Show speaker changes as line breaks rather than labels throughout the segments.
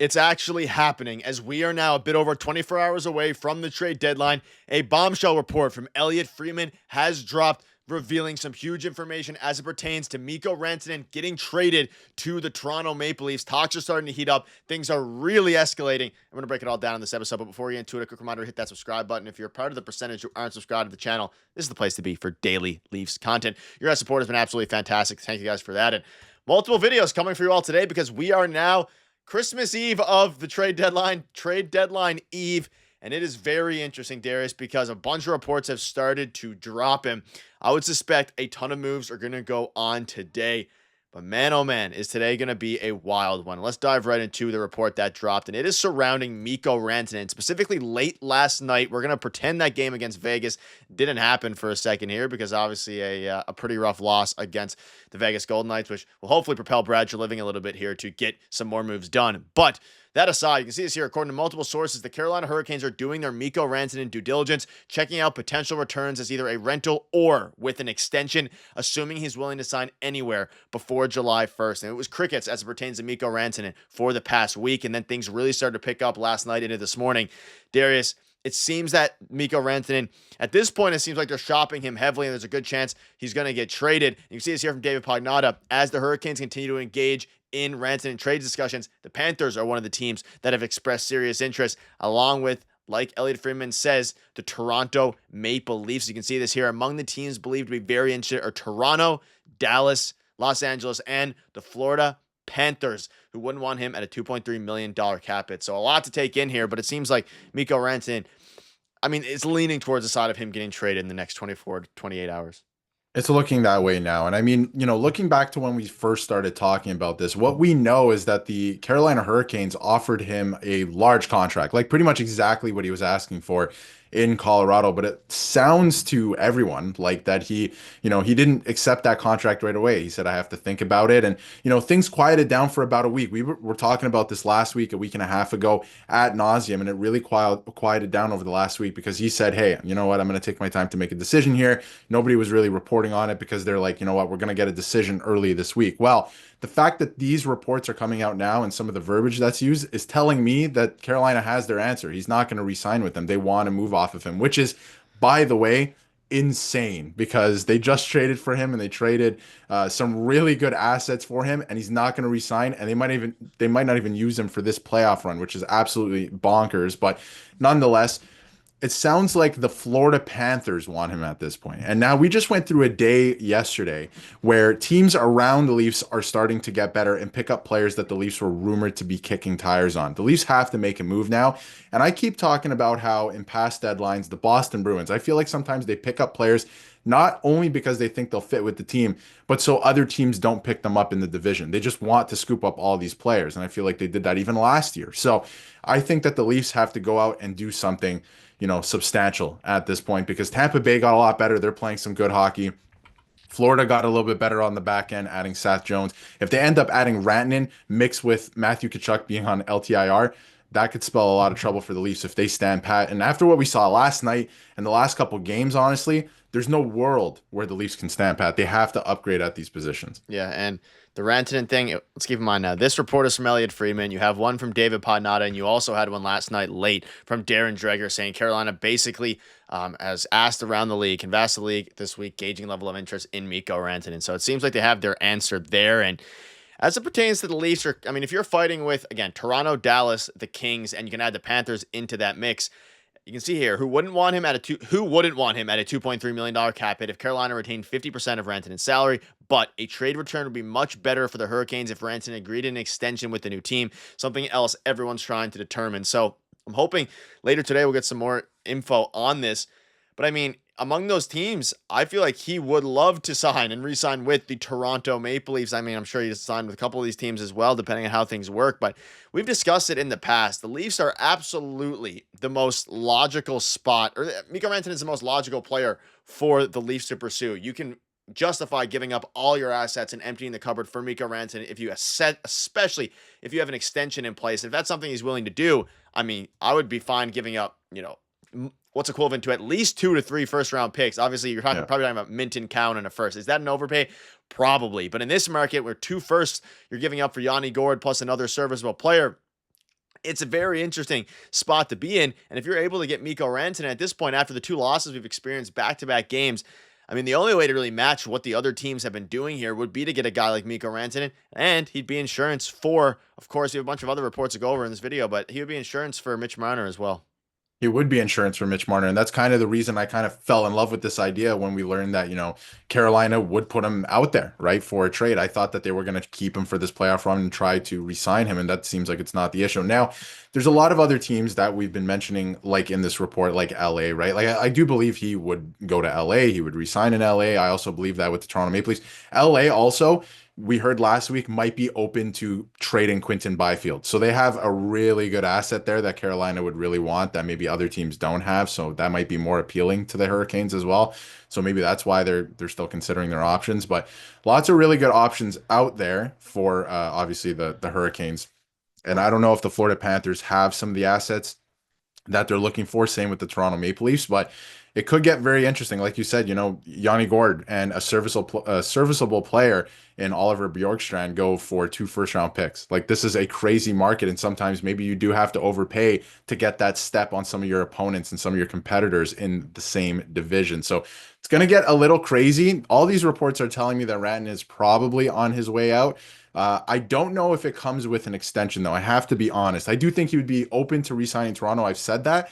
It's actually happening as we are now a bit over 24 hours away from the trade deadline. A bombshell report from Elliotte Friedman has dropped, revealing some huge information as it pertains to Mikko Rantanen getting traded to the Toronto Maple Leafs. Talks are starting to heat up. Things are really escalating. I'm going to break it all down in this episode, but before we get into it, a quick reminder, hit that subscribe button. If you're part of the percentage who aren't subscribed to the channel, this is the place to be for daily Leafs content. Your guys' support has been absolutely fantastic. Thank you guys for that. And multiple videos coming for you all today because we are now Christmas Eve of the trade deadline eve, and it is very interesting, Darius, because a bunch of reports have started to drop him. I would suspect a ton of moves are going to go on today, but man, oh man, is today going to be a wild one. Let's dive right into the report that dropped, and it is surrounding Mikko Rantanen, specifically late last night. We're going to pretend that game against Vegas didn't happen for a second here because obviously a pretty rough loss against the Vegas Golden Knights, which will hopefully propel Brad Treliving a little bit here to get some more moves done. But that aside, you can see this here. According to multiple sources, the Carolina Hurricanes are doing their Mikko Rantanen due diligence, checking out potential returns as either a rental or with an extension, assuming he's willing to sign anywhere before July 1st. And it was crickets as it pertains to Mikko Rantanen for the past week, and then things really started to pick up last night into this morning. Darius, it seems that Mikko Rantanen, at this point, it seems like they're shopping him heavily, and there's a good chance he's going to get traded. You can see this here from David Pagnotta. As the Hurricanes continue to engage in Rantanen trade discussions, the Panthers are one of the teams that have expressed serious interest, along with, like Elliotte Friedman says, the Toronto Maple Leafs. You can see this here. Among the teams believed to be very interested are Toronto, Dallas, Los Angeles, and the Florida Panthers, who wouldn't want him at a $2.3 million cap hit. So a lot to take in here, but it seems like Mikko Rantanen, I mean, it's leaning towards the side of him getting traded in the next 24 to 28 hours.
It's looking that way now. And I mean, looking back to when we first started talking about this, what we know is that the Carolina Hurricanes offered him a large contract, like pretty much exactly what he was asking for in Colorado. But it sounds to everyone like that he didn't accept that contract right away. He said, I have to think about it. And, things quieted down for about a week. We were talking about this last week, a week and a half ago ad nauseum, and it really quieted down over the last week because he said, hey, you know what? I'm going to take my time to make a decision here. Nobody was really reporting on it because they're like, you know what, we're going to get a decision early this week. Well, the fact that these reports are coming out now and some of the verbiage that's used is telling me that Carolina has their answer. He's not going to re-sign with them. They want to move off of him, which is, by the way, insane because they just traded for him and they traded some really good assets for him, and he's not going to re-sign, and they might not even use him for this playoff run, which is absolutely bonkers. But nonetheless, it sounds like the Florida Panthers want him at this point. And now we just went through a day yesterday where teams around the Leafs are starting to get better and pick up players that the Leafs were rumored to be kicking tires on. The Leafs have to make a move now. And I keep talking about how in past deadlines, the Boston Bruins, I feel like sometimes they pick up players not only because they think they'll fit with the team, but so other teams don't pick them up in the division. They just want to scoop up all these players. And I feel like they did that even last year. So I think that the Leafs have to go out and do something substantial at this point because Tampa Bay got a lot better. They're playing some good hockey. Florida got a little bit better on the back end, adding Seth Jones. If they end up adding Rantanen mixed with Matthew Tkachuk being on LTIR, that could spell a lot of trouble for the Leafs if they stand pat. And after what we saw last night and the last couple games, honestly, there's no world where the Leafs can stand pat. They have to upgrade at these positions.
Yeah, and the Rantanen thing, let's keep in mind now, this report is from Elliotte Friedman. You have one from David Pagnotta, and you also had one last night late from Darren Dreger saying Carolina basically has asked around the league, canvassed the league this week, gauging level of interest in Mikko Rantanen. So it seems like they have their answer there. And as it pertains to the Leafs, if you're fighting with, again, Toronto, Dallas, the Kings, and you can add the Panthers into that mix, you can see here who wouldn't want him at a $2.3 million cap hit if Carolina retained 50% of Rantanen's salary, but a trade return would be much better for the Hurricanes if Rantanen agreed an extension with the new team, something else everyone's trying to determine. So I'm hoping later today we'll get some more info on this. But I mean, among those teams, I feel like he would love to sign and re-sign with the Toronto Maple Leafs. I mean, I'm sure he's signed with a couple of these teams as well, depending on how things work. But we've discussed it in the past. The Leafs are absolutely the most logical spot, or Mikko Rantanen is the most logical player for the Leafs to pursue. You can justify giving up all your assets and emptying the cupboard for Mikko Rantanen if you especially if you have an extension in place. If that's something he's willing to do, I mean, I would be fine giving up, what's equivalent to at least 2 to 3 first-round picks. Obviously, you're probably talking about Minton, Cowan, and a first. Is that an overpay? Probably. But in this market, where 2 firsts you're giving up for Yanni Gord plus another serviceable player, It's a very interesting spot to be in. And if you're able to get Mikko Rantanen at this point, after the two losses we've experienced back-to-back games, I mean, the only way to really match what the other teams have been doing here would be to get a guy like Mikko Rantanen, and he'd be insurance for, of course, we have a bunch of other reports to go over in this video, but he would be insurance for Mitch Marner as well.
He would be insurance for Mitch Marner. And that's kind of the reason I kind of fell in love with this idea when we learned that, Carolina would put him out there, right, for a trade. I thought that they were going to keep him for this playoff run and try to re-sign him. And that seems like it's not the issue. Now, there's a lot of other teams that we've been mentioning, like in this report, like LA, right? Like I do believe he would go to LA. He would resign in LA. I also believe that with the Toronto Maple Leafs. LA also, we heard last week, might be open to trading Quinton Byfield. So they have a really good asset there that Carolina would really want that maybe other teams don't have. So that might be more appealing to the Hurricanes as well. So maybe that's why they're still considering their options. But lots of really good options out there for obviously the Hurricanes. And I don't know if the Florida Panthers have some of the assets that they're looking for. Same with the Toronto Maple Leafs, but it could get very interesting. Like you said, Yanni Gourde and a serviceable player in Oliver Bjorkstrand go for 2 first-round picks. Like, this is a crazy market, and sometimes maybe you do have to overpay to get that step on some of your opponents and some of your competitors in the same division. So it's going to get a little crazy. All these reports are telling me that Rantanen is probably on his way out. I don't know if it comes with an extension, though. I have to be honest. I do think he would be open to re-signing Toronto. I've said that.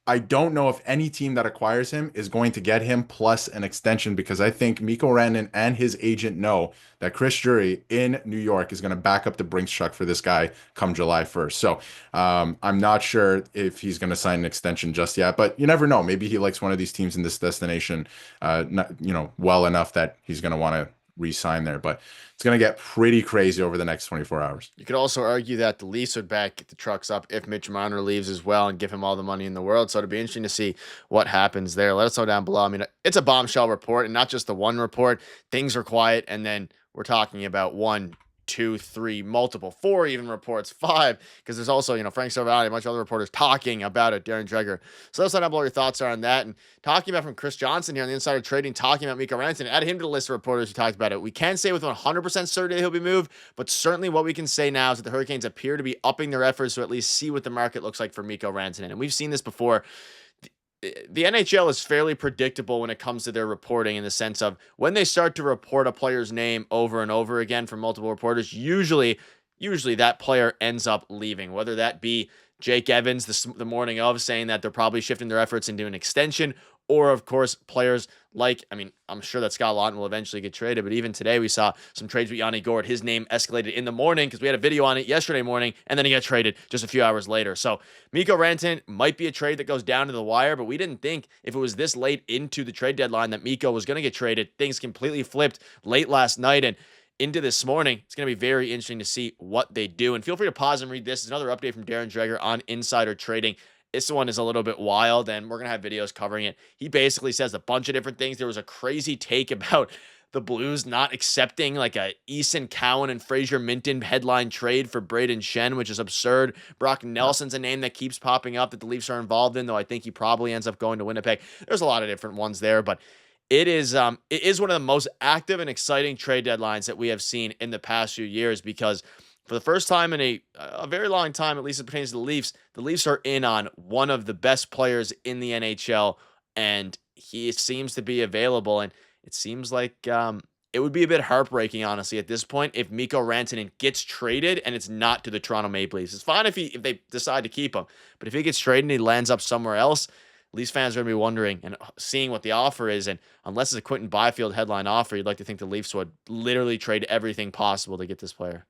I don't know if any team that acquires him is going to get him plus an extension, because I think Mikko Rantanen and his agent know that Chris Drury in New York is going to back up the Brinks truck for this guy come July 1st. So I'm not sure if he's going to sign an extension just yet, but you never know. Maybe he likes one of these teams in this destination, well enough that he's going to want to re-sign there. But it's going to get pretty crazy over the next 24 hours.
You could also argue that the Leafs would back the trucks up if Mitch Marner leaves as well and give him all the money in the world. So it'll be interesting to see what happens there. Let us know down below. I mean, it's a bombshell report, and not just the one report. Things are quiet, and then we're talking about 1, 2, 3, multiple, 4 even reports, 5, because there's also, Frank Silvani, a bunch of other reporters talking about it, Darren Dreger. So let's let down below your thoughts are on that. And talking about from Chris Johnson here on the Insider Trading, talking about Mikko Rantanen, add him to the list of reporters who talked about it. We can't say with 100% certainty he'll be moved, but certainly what we can say now is that the Hurricanes appear to be upping their efforts to at least see what the market looks like for Mikko Rantanen. And we've seen this before. The NHL is fairly predictable when it comes to their reporting, in the sense of when they start to report a player's name over and over again from multiple reporters, usually that player ends up leaving, whether that be Jake Evans the morning of saying that they're probably shifting their efforts into an extension, or of course players like, I'm sure that Scott Laughton will eventually get traded, but even today we saw some trades with Yanni Gourde. His name escalated in the morning because we had a video on it yesterday morning, and then he got traded just a few hours later. So Mikko Rantanen might be a trade that goes down to the wire, but we didn't think if it was this late into the trade deadline that Mikko was going to get traded. Things completely flipped late last night and into this morning. It's going to be very interesting to see what they do. And feel free to pause and read this. It's another update from Darren Dreger on Insider Trading. This one is a little bit wild, and we're going to have videos covering it. He basically says a bunch of different things. There was a crazy take about the Blues not accepting like a Eason Cowan and Fraser Minton headline trade for Braden Shen, which is absurd. Brock Nelson's a name that keeps popping up that the Leafs are involved in, though I think he probably ends up going to Winnipeg. There's a lot of different ones there, but it is one of the most active and exciting trade deadlines that we have seen in the past few years, because for the first time in a very long time, at least it pertains to the Leafs are in on one of the best players in the NHL, and he seems to be available. And it seems like it would be a bit heartbreaking, honestly, at this point, if Mikko Rantanen gets traded and it's not to the Toronto Maple Leafs. It's fine if they decide to keep him, but if he gets traded and he lands up somewhere else, Leafs fans are going to be wondering and seeing what the offer is. And unless it's a Quinton Byfield headline offer, you'd like to think the Leafs would literally trade everything possible to get this player.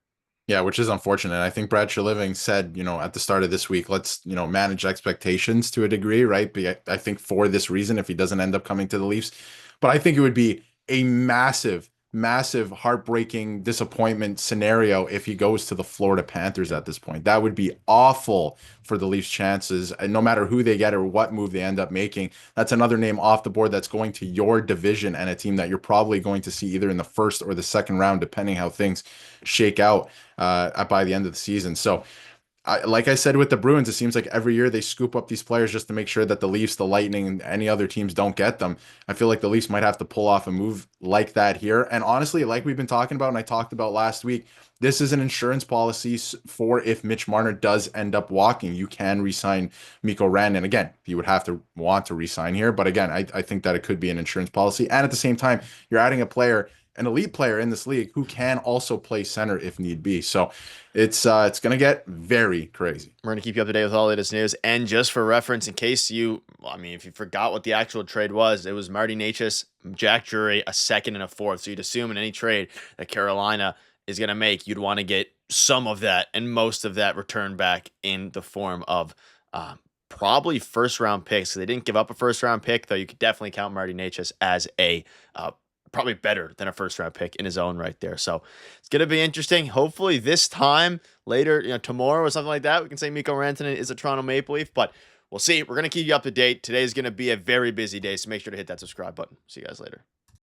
Yeah, which is unfortunate. I think Brad Treliving said, at the start of this week, let's, manage expectations to a degree, right? But I think for this reason, if he doesn't end up coming to the Leafs, but I think it would be a massive, massive, heartbreaking disappointment scenario if he goes to the Florida Panthers at this point. That would be awful for the Leafs' chances, and no matter who they get or what move they end up making. That's another name off the board that's going to your division and a team that you're probably going to see either in the first or the second round, depending how things shake out by the end of the season. So like I said with the Bruins, it seems like every year they scoop up these players just to make sure that the Leafs, the Lightning, and any other teams don't get them. I feel like the Leafs might have to pull off a move like that here. And honestly, like we've been talking about and I talked about last week, this is an insurance policy for if Mitch Marner does end up walking. You can re-sign Mikko Rantanen. Again, he would have to want to re-sign here. But again, I think that it could be an insurance policy. And at the same time, you're adding a player, an elite player in this league who can also play center if need be. So it's going to get very crazy.
We're going to keep you up to date with all the latest news. And just for reference, in case if you forgot what the actual trade was, it was Marty Necas, Jack Drury, a second and a fourth. So you'd assume in any trade that Carolina is going to make, you'd want to get some of that and most of that returned back in the form of probably first-round picks. So they didn't give up a first-round pick, though you could definitely count Marty Necas as a probably better than a first-round pick in his own right there. So it's going to be interesting. Hopefully this time later, tomorrow or something like that, we can say Mikko Rantanen is a Toronto Maple Leaf, but we'll see. We're going to keep you up to date. Today is going to be a very busy day, so make sure to hit that subscribe button. See you guys later.